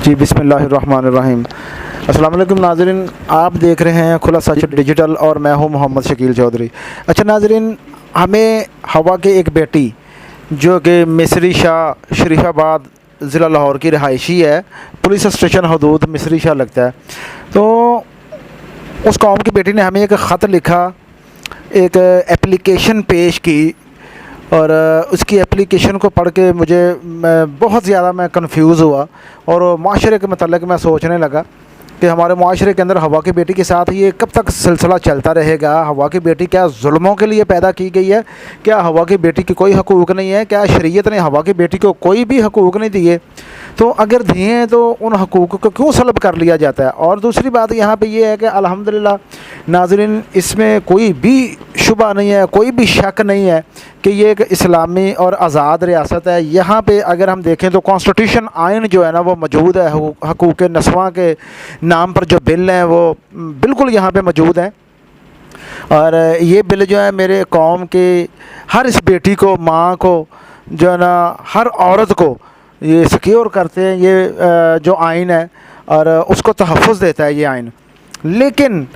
जी बिस्मिल्लाहिर्रहमानिर्रहीम। अस्सलाम वालेकुम नाज़रीन, आप देख रहे हैं खुला सच डिजिटल और मैं हूं मोहम्मद शकील चौधरी। अच्छा नाज़रीन, हमें हवा की एक बेटी जो कि मिसरी शाह शरीफाबाद ज़िला लाहौर की रहायशी है, पुलिस स्टेशन हदूद मिसरी शाह लगता है, तो उस कौम की बेटी ने हमें एक ख़त लिखा, एक एप्लीकेशन पेश की और उसकी एप्लीकेशन को पढ़ के बहुत ज़्यादा मैं कंफ्यूज हुआ और माशरे के मतलब मैं सोचने लगा कि हमारे माशरे के अंदर हवा की बेटी के साथ ये कब तक सिलसिला चलता रहेगा। हवा की बेटी क्या जुल्मों के लिए पैदा की गई है? क्या हवा की बेटी की कोई हकूक़ नहीं है? क्या शरीयत ने हवा की बेटी को कोई भी हकूक़ नहीं दिए? तो अगर दिए हैं तो उन हकूक़ को क्यों सलब कर लिया जाता है? और दूसरी बात यहाँ पे ये है कि अल्हम्दुलिल्लाह नाज़रीन, इसमें कोई भी शुबा नहीं है, कोई भी शक नहीं है कि ये एक इस्लामी और आज़ाद रियासत है। यहाँ पे अगर हम देखें तो कॉन्स्टिट्यूशन आइन जो है ना वो मौजूद है, हकूक़ नस्वां के नाम पर जो बिल हैं वो बिल्कुल यहाँ पे मौजूद हैं। और ये बिल जो है मेरे कौम के हर इस बेटी को, माँ को जो है ना, हर औरत को ये सिक्योर करते हैं, ये जो आइन है और उसको तहफ़्फ़ुज़ देता है ये आइन। लेकिन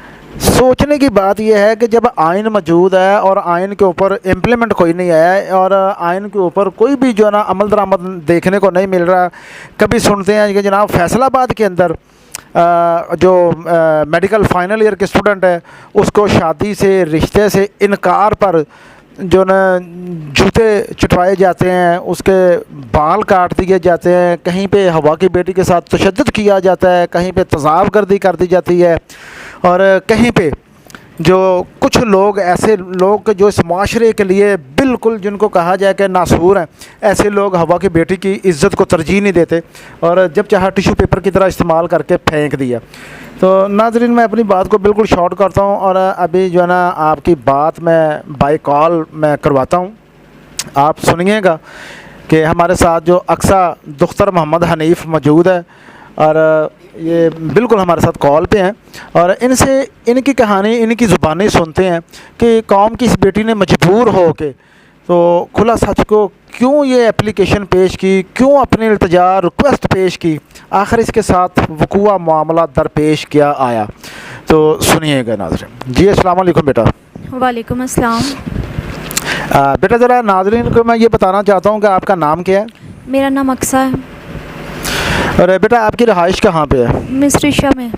सोचने की बात यह है कि जब आइन मौजूद है और आइन के ऊपर इम्प्लीमेंट कोई नहीं आया और आइन के ऊपर कोई भी जो है ना अमल दरामद देखने को नहीं मिल रहा। कभी सुनते हैं कि जनाब फैसलाबाद के अंदर जो मेडिकल फाइनल ईयर के स्टूडेंट है उसको शादी से, रिश्ते से इनकार पर जो ना जूते चटवाए जाते हैं, उसके बाल काट दिए जाते हैं, कहीं पे हवा की बेटी के साथ तशद्दुद किया जाता है, कहीं पे तज़ावगर्दी कर दी जाती है और कहीं पे जो कुछ लोग, ऐसे लोग जो इस माशरे के लिए बिल्कुल, जिनको कहा जाए कि नासूर हैं, ऐसे लोग हवा की बेटी की इज़्ज़त को तरजीह नहीं देते और जब चाहा टिशू पेपर की तरह इस्तेमाल करके फेंक दिया। तो नाज़रीन, मैं अपनी बात को बिल्कुल शॉर्ट करता हूँ और अभी जो है ना आपकी बात मैं बाय कॉल मैं करवाता हूँ। आप सुनिएगा कि हमारे साथ जो अक्सा दुख्तर मोहम्मद हनीफ़ मौजूद है और ये बिल्कुल हमारे साथ कॉल पे हैं और इनसे इनकी कहानी, इनकी ज़ुबानी सुनते हैं कि कौम की इस बेटी ने मजबूर हो के तो खुला सच को क्यों ये एप्लीकेशन पेश की, क्यों अपनी इल्तिजा रिक्वेस्ट पेश की, आखिर इसके साथ वक़ूआ मामला दरपेश क्या आया। तो सुनिएगा नाज़रीन। जी अस्सलाम वालेकुम बेटा। वालेकुम अस्सलाम। बेटा ज़रा नाज़रीन को मैं ये बताना चाहता हूँ कि आपका नाम क्या है? मेरा नाम अक्सा है। और बेटा आपकी रहाइश कहाँ पे है? मिस्री शाह में।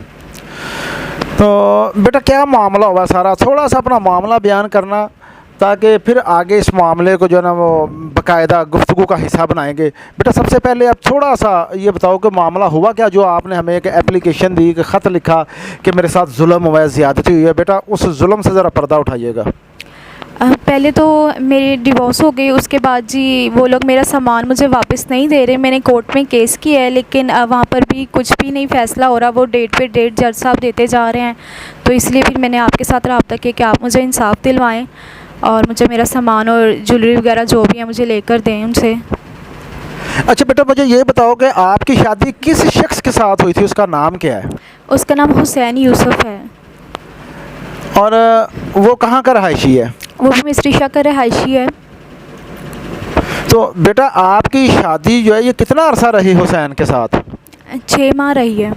तो बेटा क्या मामला हुआ सारा, थोड़ा सा अपना मामला बयान करना ताकि फिर आगे इस मामले को जो है ना वो बाकायदा गुफ्तगू का हिस्सा बनाएंगे। बेटा सबसे पहले आप थोड़ा सा ये बताओ कि मामला हुआ क्या, जो आपने हमें एक एप्लीकेशन दी, एक ख़त लिखा कि मेरे साथ जुल्म हुआ है, ज़्यादती हुई है। बेटा उस जुल्म से ज़रा पर्दा उठाइएगा। पहले तो मेरी डिवोर्स हो गई, उसके बाद जी वो लोग मेरा सामान मुझे वापस नहीं दे रहे। मैंने कोर्ट में केस किया है लेकिन वहाँ पर भी कुछ भी नहीं फ़ैसला हो रहा। वो डेट पे डेट जज साहब देते जा रहे हैं, तो इसलिए फिर मैंने आपके साथ रब्ता किया कि आप मुझे इंसाफ दिलवाएं और मुझे मेरा सामान और ज्वेलरी वगैरह जो भी है मुझे लेकर दें उनसे। अच्छा बेटा मुझे ये बताओ कि आपकी शादी किस शख्स के साथ हुई थी, उसका नाम क्या है? उसका नाम हुसैन यूसुफ है। और वो कहाँ का रहायशी है? वो भी मिस्री शाह का रहायशी है। तो बेटा आपकी शादी जो है ये कितना अरसा रही हुसैन के साथ? 6 माह रही है।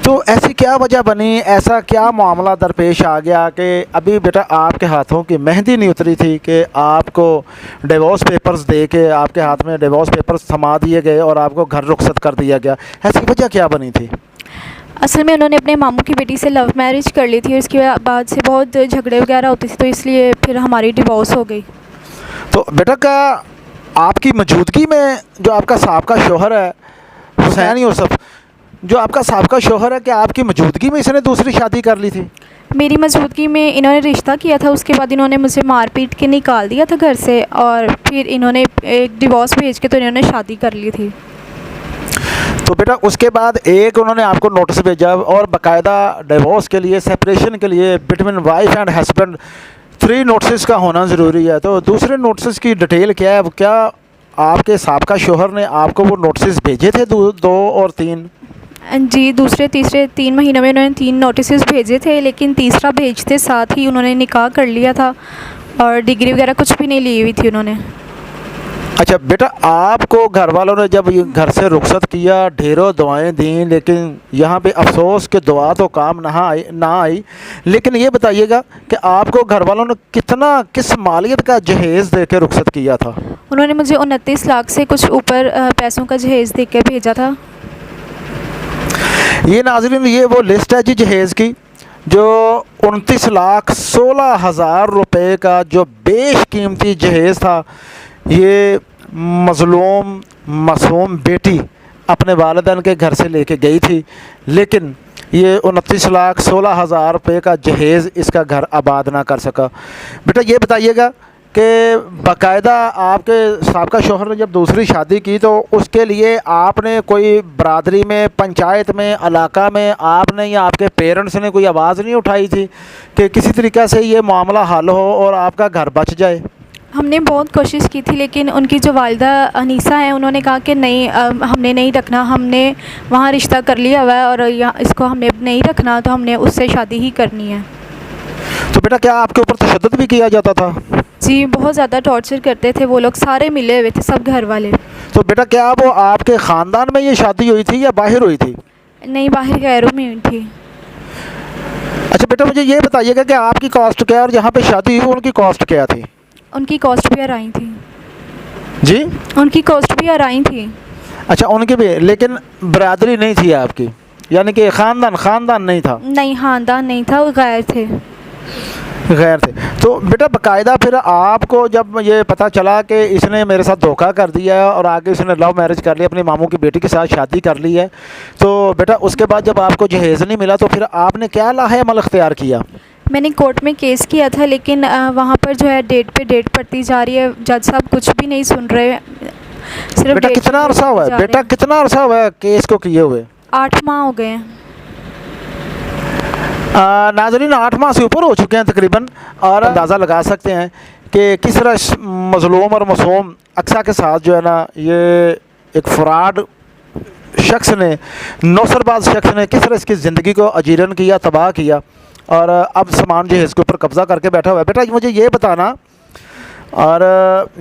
तो ऐसी क्या वजह बनी, ऐसा क्या मामला दरपेश आ गया कि अभी बेटा आपके हाथों की मेहंदी नहीं उतरी थी कि आपको डिवोर्स पेपर्स दे के आपके हाथ में डिवोर्स पेपर्स थमा दिए गए और आपको घर रुखसत कर दिया गया? ऐसी वजह क्या बनी थी? असल में उन्होंने अपने मामू की बेटी से लव मैरिज कर ली थी और इसके बाद से बहुत झगड़े वगैरह होते थे, तो इसलिए फिर हमारी डिवोर्स हो गई। तो बेटा क्या आपकी मौजूदगी में जो आपका साहब का शोहर है हुसैन यूसुफ, जो आपका साहब शोहर है, क्या आपकी मौजूदगी में इसने दूसरी शादी कर ली थी? मेरी मौजूदगी में इन्होंने रिश्ता किया था, उसके बाद इन्होंने मुझे मार पीट के निकाल दिया था घर से और फिर इन्होंने एक डिवोर्स भेज के तो इन्होंने शादी कर ली थी। तो बेटा उसके बाद एक उन्होंने आपको नोटिस भेजा और बाकायदा डिवोर्स के लिए, सेपरेशन के लिए between wife and husband 3 notice का होना ज़रूरी है। तो दूसरे नोटिस की डिटेल क्या है? क्या आपके साबका शोहर ने आपको वो नोटिस भेजे थे 2 और 3? जी, दूसरे तीसरे 3 महीनों में उन्होंने 3 नोटिस भेजे थे, लेकिन तीसरा भेजते साथ ही उन्होंने निकाह कर लिया था और डिग्री वगैरह कुछ भी नहीं ली हुई थी उन्होंने। अच्छा बेटा, आपको घर वालों ने जब ये घर से रुखसत किया, ढेरों दुआएं दी, लेकिन यहाँ पे अफसोस कि दुआ तो काम ना आई। लेकिन ये बताइएगा कि आपको घर वालों ने किस मालियत का जहेज़ दे के रुखसत किया था? उन्होंने मुझे 29 लाख से कुछ ऊपर पैसों का जहेज़ दे के भेजा था। ये नाज़रीन, ये वो लिस्ट है जी जहेज़ की, जो 29,16,000 रुपये का जो बेशकीमती जहेज़ था, ये मज़लूम मासूम बेटी अपने वालिदैन के घर से लेके गई थी। लेकिन ये 29,16,000 रुपये का जहेज़ इसका घर आबाद ना कर सका। बेटा ये बताइएगा कि बाकायदा आपके साबका शौहर ने जब दूसरी शादी की तो उसके लिए आपने कोई बरादरी में, पंचायत में, इलाका में आपने या आपके पेरेंट्स ने कोई आवाज़ नहीं उठाई थी कि किसी तरीक़े से ये मामला हल हो और आपका घर बच जाए? हमने बहुत कोशिश की थी, लेकिन उनकी जो वालिदा अनीसा हैं उन्होंने कहा कि नहीं, हमने नहीं रखना, हमने वहाँ रिश्ता कर लिया हुआ है और यहाँ इसको हमने नहीं रखना, तो हमने उससे शादी ही करनी है। तो बेटा क्या आपके ऊपर तशद्दुद भी किया जाता था? जी, बहुत ज़्यादा टॉर्चर करते थे वो लोग, सारे मिले हुए थे, सब घर वाले। तो बेटा क्या वो आपके ख़ानदान में ये शादी हुई थी या बाहर हुई थी? नहीं, बाहर गैरों में हुई थी। अच्छा बेटा, मुझे ये बताइएगा कि आपकी कॉस्ट क्या है और जहाँ पे शादी हुई उनकी कॉस्ट क्या थी? उनकी कॉस्ट भी हराई थी जी, उनकी कॉस्ट भी हराई थी। अच्छा उनकी भी, लेकिन बरादरी नहीं थी आपकी, यानी कि ख़ानदान नहीं था? नहीं, ख़ानदान नहीं था, वो गैर थे। गैर थे। तो बेटा बाकायदा फिर आपको जब ये पता चला कि इसने मेरे साथ धोखा कर दिया है और आगे इसने लव मैरिज कर लिया, अपनी मामू की बेटी के साथ शादी कर ली है, तो बेटा उसके बाद जब आपको जहेज़ नहीं मिला तो फिर आपने क्या लाहे अमल अख्तियार किया? मैंने कोर्ट में केस किया था, लेकिन वहाँ पर जो है डेट पे डेट पड़ती जा रही है, जज साहब कुछ भी नहीं सुन रहे। सिर्फ बेटा कितना अरसा हुआ है? बेटा कितना अरसा हुआ है केस को किए हुए? 8 माह हो गए हैं। नाज़रीन 8 माह से ऊपर हो चुके हैं तकरीबन, और अंदाज़ा लगा सकते हैं कि किस तरह मज़लूम और मासूम अक्सा के साथ जो है ना, ये एक फ्रॉड शख्स ने, नौसरबाज शख्स ने किस तरह इसकी ज़िंदगी को अजीरन किया, तबाह किया, और अब सामान जहेज़ के ऊपर कब्ज़ा करके बैठा हुआ है। बेटा मुझे ये बताना, और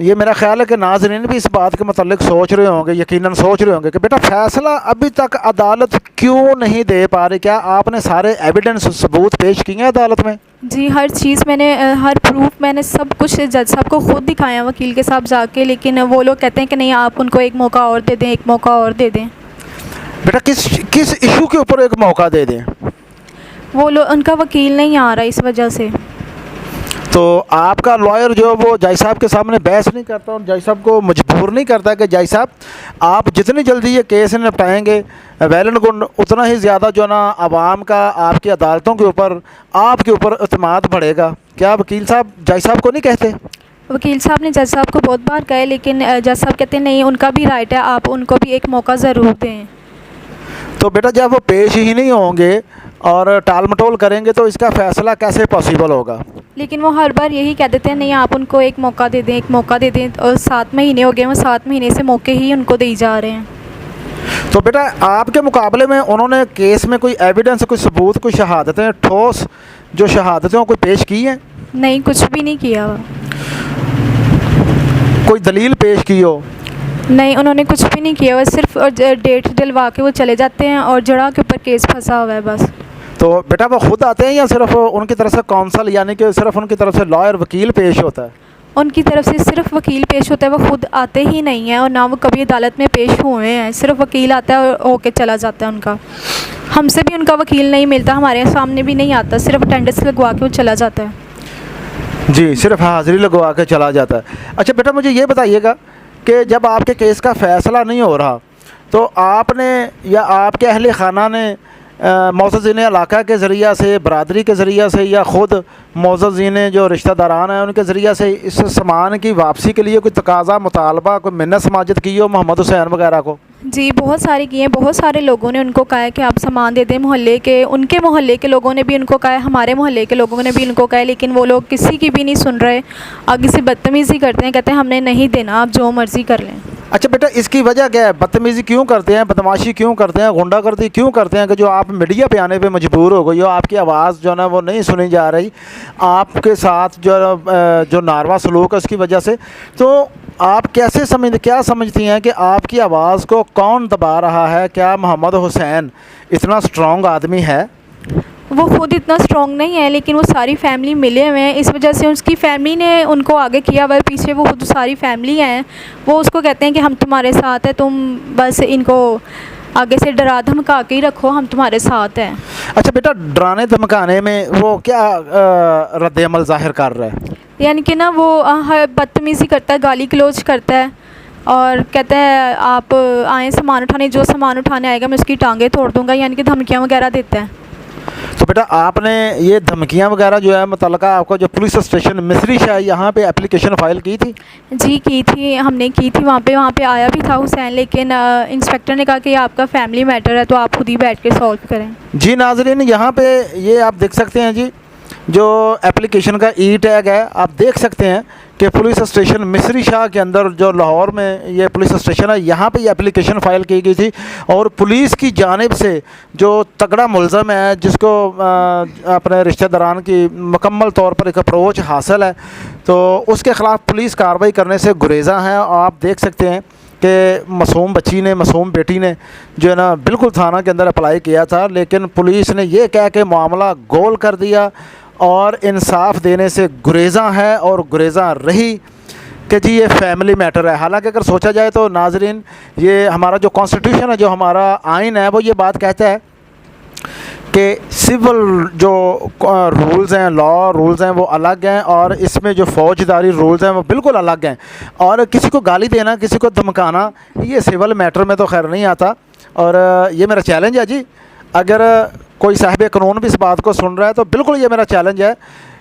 ये मेरा ख्याल है कि नाज़रीन भी इस बात के मतलब सोच रहे होंगे, यकीनन सोच रहे होंगे कि बेटा फ़ैसला अभी तक अदालत क्यों नहीं दे पा रही? क्या आपने सारे एविडेंस, सबूत पेश किए हैं अदालत में? जी, हर चीज़ मैंने, हर प्रूफ मैंने सब कुछ जज साहब को ख़ुद दिखाया, वकील के साथ जाके, लेकिन वो लोग कहते हैं कि नहीं, आप उनको एक मौका और दे दें, एक मौका और दे दें। बेटा किस इशू के ऊपर एक मौका दे दें? वो लोग, उनका वकील नहीं आ रहा इस वजह से। तो आपका लॉयर जो वो जज साहब के सामने बहस नहीं करता और जज साहब को मजबूर नहीं करता कि जज साहब आप जितनी जल्दी ये केस निपटाएंगे वेल एंड गुड, उतना ही ज़्यादा जो ना आवाम का आपकी अदालतों के ऊपर, आपके ऊपर एतमाद बढ़ेगा? क्या वकील साहब जज साहब को नहीं कहते? वकील साहब ने जज साहब को बहुत बार कहे, लेकिन जज साहब कहते हैं नहीं, उनका भी राइट है, आप उनको भी एक मौका ज़रूर दें। तो बेटा जब वो पेश ही नहीं होंगे और टाल मटोल करेंगे तो इसका फ़ैसला कैसे पॉसिबल होगा? लेकिन वो हर बार यही कह देते हैं नहीं, आप उनको एक मौका दे दें, एक मौका दे दें, और 7 महीने हो गए, वो 7 महीने से मौके ही उनको दे जा रहे हैं। तो बेटा आपके मुकाबले में उन्होंने केस में कोई एविडेंस, कोई सबूत, कोई शहादतें, ठोस जो शहादतें कोई पेश की हैं? नहीं, कुछ भी नहीं किया। कोई दलील पेश की हो? नहीं, उन्होंने कुछ भी नहीं किया, बस सिर्फ डेट डलवा के वो चले जाते हैं और जड़ा के ऊपर केस फंसा हुआ है बस। तो बेटा वो खुद आते हैं या सिर्फ उनकी तरफ से कौंसल, यानी कि सिर्फ उनकी तरफ से लॉयर, वकील पेश होता है? उनकी तरफ से सिर्फ वकील पेश होता है, वो खुद आते ही नहीं हैं और ना वो कभी अदालत में पेश हुए हैं। सिर्फ वकील आता है और होके चला जाता है उनका। हमसे भी उनका वकील नहीं मिलता, हमारे सामने भी नहीं आता, सिर्फ अटेंडेंस लगवा के वो चला जाता है। जी, सिर्फ हाज़िरी लगवा के चला जाता है। अच्छा बेटा मुझे ये बताइएगा कि जब आपके केस का फ़ैसला नहीं हो रहा तो आपने या आपके अहले खाना ने मौज़ज़ीन इलाका के ज़रिया से, बरादरी के ज़रिया से, या ख़ुद मौज़ज़ीन जो रिश्तेदारान हैं उनके ज़रिया से इस सामान की वापसी के लिए कोई तकाज़ा, मुतालबा, कोई मिन्नत समाजत की हो मोहम्मद हुसैन वगैरह को? जी, बहुत सारे किए हैं, बहुत सारे लोगों ने उनको कहा है कि आप सामान दे दें। मोहल्ले के, उनके मोहल्ले के लोगों ने भी उनको कहा है, हमारे मोहल्ले के लोगों ने भी उनको कहा है, लेकिन वो लोग किसी की भी नहीं सुन रहे। आगे से बदतमीज़ी करते हैं, कहते हैं हमने नहीं देना, आप जो मर्ज़ी कर लें। अच्छा बेटा इसकी वजह क्या है? बदतमीज़ी क्यों करते हैं, बदमाशी क्यों करते हैं, गुंडागर्दी क्यों करते हैं कि जो आप मीडिया पे आने पे मजबूर हो गई हो, आपकी आवाज़ जो है ना वो नहीं सुनी जा रही, आपके साथ जो नारवा सलूक है उसकी वजह से? तो आप क्या समझती हैं कि आपकी आवाज़ को कौन दबा रहा है? क्या मोहम्मद हुसैन इतना स्ट्रॉन्ग आदमी है? वो खुद इतना स्ट्रॉन्ग नहीं है, लेकिन वो सारी फैमिली मिले हुए हैं, इस वजह से उसकी फैमिली ने उनको आगे किया हुआ है। पीछे वो खुद सारी फैमिली हैं, वो उसको कहते हैं कि हम तुम्हारे साथ हैं, तुम बस इनको आगे से डरा धमका के ही रखो, हम तुम्हारे साथ हैं। अच्छा बेटा, डराने धमकाने में वो क्या रद्द अमल ज़ाहिर कर रहा है? यानी कि ना वो बदतमीज़ी करता है, गाली गलौज करता है और कहता है आप आएँ सामान उठाने, जो सामान उठाने आएगा मैं उसकी टांगें तोड़ दूँगा, यानी कि धमकियाँ वगैरह देता है। तो बेटा आपने ये धमकियां वगैरह जो है मुतल्लका आपको जो पुलिस स्टेशन मिस्री शाह यहाँ पे एप्लीकेशन फ़ाइल की थी? जी की थी, हमने की थी। वहाँ पे आया भी था हुसैन, लेकिन इंस्पेक्टर ने कहा कि आपका फैमिली मैटर है तो आप खुद ही बैठ के सॉल्व करें। जी नाज़रीन, यहाँ पे ये आप देख सकते हैं जी, जो एप्लीकेशन का ई टैग है आप देख सकते हैं कि पुलिस स्टेशन मिस्री शाह के अंदर जो लाहौर में ये पुलिस स्टेशन है, यहाँ पे ये एप्लीकेशन फ़ाइल की गई थी। और पुलिस की जानिब से जो तगड़ा मुलज़म है, जिसको अपने रिश्तेदारान की मुकम्मल तौर पर एक अप्रोच हासिल है, तो उसके ख़िलाफ़ पुलिस कार्रवाई करने से गुरेज़ा हैं। आप देख सकते हैं कि मासूम बेटी ने जो है ना बिल्कुल थाना के अंदर अप्लाई किया था, लेकिन पुलिस ने ये कह के मामला गोल कर दिया और इंसाफ देने से गुरेज़ा है और गुरेज़ा रही कि जी ये फैमिली मैटर है। हालांकि अगर सोचा जाए तो नाजरीन, ये हमारा जो कॉन्स्टिट्यूशन है, जो हमारा आइन है, वो ये बात कहता है कि सिविल जो रूल्स हैं, लॉ रूल्स हैं, वो अलग हैं और इसमें जो फ़ौजदारी रूल्स हैं वो बिल्कुल अलग हैं। और किसी को गाली देना, किसी को धमकाना, ये सिविल मैटर में तो खैर नहीं आता। और ये मेरा चैलेंज है जी, अगर कोई साहिब कानून भी इस बात को सुन रहा है तो बिल्कुल ये मेरा चैलेंज है,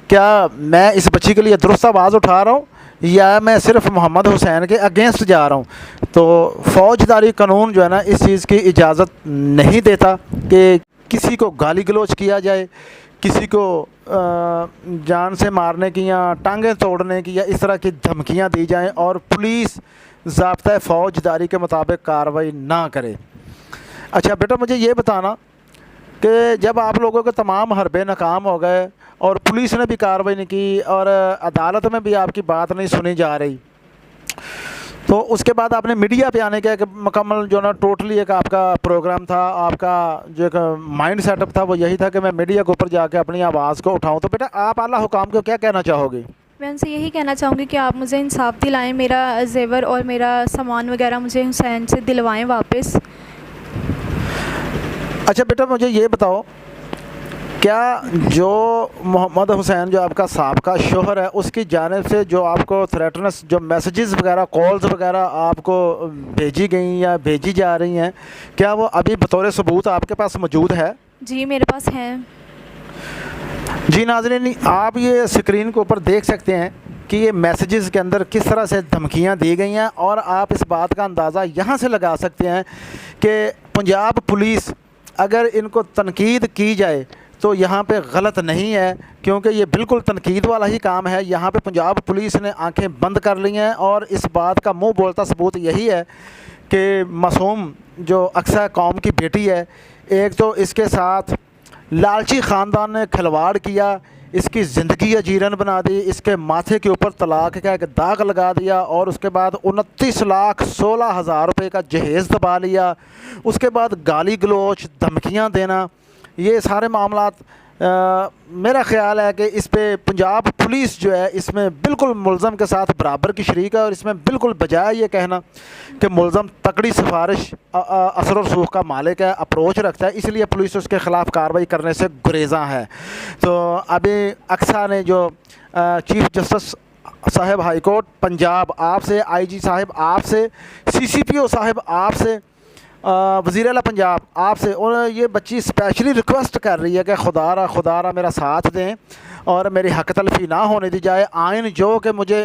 क्या मैं इस बच्ची के लिए दुरुस्त आवाज़ उठा रहा हूँ या मैं सिर्फ मोहम्मद हुसैन के अगेंस्ट जा रहा हूँ? तो फ़ौजदारी कानून जो है ना इस चीज़ की इजाज़त नहीं देता कि किसी को गाली गलौज किया जाए, किसी को जान से मारने की या टांगें तोड़ने की या इस तरह की धमकियाँ दी जाएं और पुलिस ज़ाब्ता फ़ौजदारी के मुताबिक कार्रवाई ना करे। अच्छा बेटा, मुझे ये बताना कि जब आप लोगों के तमाम हरबे नाकाम हो गए और पुलिस ने भी कार्रवाई नहीं की और अदालत में भी आपकी बात नहीं सुनी जा रही, तो उसके बाद आपने मीडिया पे आने का एक मुकम्मल जो ना टोटली एक आपका प्रोग्राम था, आपका जो एक माइंड सेटअप था वो यही था कि मैं मीडिया के ऊपर जाके अपनी आवाज़ को उठाऊं। तो बेटा आप आला हुकाम को क्या कहना चाहोगे? मैं उनसे यही कहना चाहूँगी कि आप मुझे इंसाफ दिलाएं, मेरा जेवर और मेरा सामान वगैरह मुझे हुसैन से दिलवाएं वापस। अच्छा बेटा, मुझे ये बताओ, क्या जो मोहम्मद हुसैन जो आपका साबका शोहर है, उसकी जानिब से जो आपको थ्रेटनस जो मैसेजेस वगैरह, कॉल्स वगैरह आपको भेजी गई या भेजी जा रही हैं, क्या वो अभी बतौर सबूत आपके पास मौजूद है? जी मेरे पास है। जी नाज़रीन, आप ये स्क्रीन के ऊपर देख सकते हैं कि ये मैसेजेस के अंदर किस तरह से धमकियां दी गई हैं और आप इस बात का अंदाज़ा यहाँ से लगा सकते हैं कि पंजाब पुलिस अगर इनको तनकीद की जाए तो यहाँ पे गलत नहीं है, क्योंकि ये बिल्कुल तनकीद वाला ही काम है। यहाँ पे पंजाब पुलिस ने आंखें बंद कर ली हैं और इस बात का मुंह बोलता सबूत यही है कि मासूम जो अक्सा कौम की बेटी है, एक तो इसके साथ लालची ख़ानदान ने खिलवाड़ किया, इसकी ज़िंदगी अजीरन बना दी, इसके माथे के ऊपर तलाक का एक दाग लगा दिया और उसके बाद 29,16,000 रुपये का जहेज़ दबा लिया। उसके बाद गाली गलोच, धमकियां देना, ये सारे मामलात मेरा ख़्याल है कि इस पे पंजाब पुलिस जो है इसमें बिल्कुल मुलज़म के साथ बराबर की शरीक है। और इसमें बिल्कुल बजाय ये कहना कि मुलज़म तकड़ी सिफारिश असर और सूख का मालिक है, अप्रोच रखता है, इसलिए पुलिस उसके ख़िलाफ़ कार्रवाई करने से गुरेज़ा है। तो अभी अक्सा ने जो चीफ जस्टिस साहब हाई कोर्ट पंजाब आपसे, IG साहब आपसे, CCPO साहब आपसे, वज़ीर आला पंजाब आपसे, और ये बच्ची स्पेशली रिक्वेस्ट कर रही है कि खुदारा मेरा साथ दें और मेरी हक तलफी ना होने दी जाए। आइन जो कि मुझे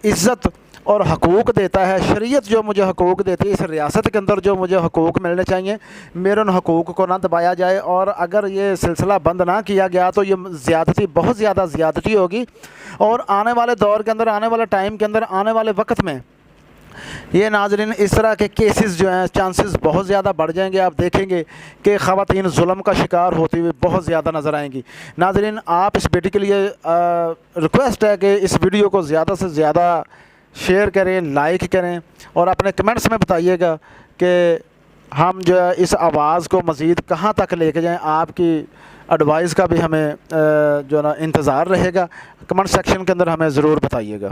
इज़्ज़त और हकूक़ देता है, शरीयत जो मुझे हकूक़ देती है, इस रियासत के अंदर जो मुझे हकूक़ मिलने चाहिए, मेरे उन हकूक़ को ना दबाया जाए। और अगर ये सिलसिला बंद ना किया गया तो ये ज़्यादती, बहुत ज़्यादा ज़्यादती होगी और आने वाले दौर के अंदर, आने वाले टाइम के अंदर, आने वाले वक्त में ये नाज़रीन इस तरह के केसेस जो हैं चांसेस बहुत ज़्यादा बढ़ जाएंगे। आप देखेंगे कि ख़वातीन जुल्म का शिकार होती हुई बहुत ज़्यादा नज़र आएंगी। नाज़रीन, आप इस बेटी के लिए रिक्वेस्ट है कि इस वीडियो को ज़्यादा से ज़्यादा शेयर करें, लाइक करें और अपने कमेंट्स में बताइएगा कि हम जो है इस आवाज़ को मज़ीद कहाँ तक लेके जाएं। आपकी एडवाइस का भी हमें जो है ना इंतज़ार रहेगा। कमेंट सेक्शन के अंदर हमें ज़रूर बताइएगा।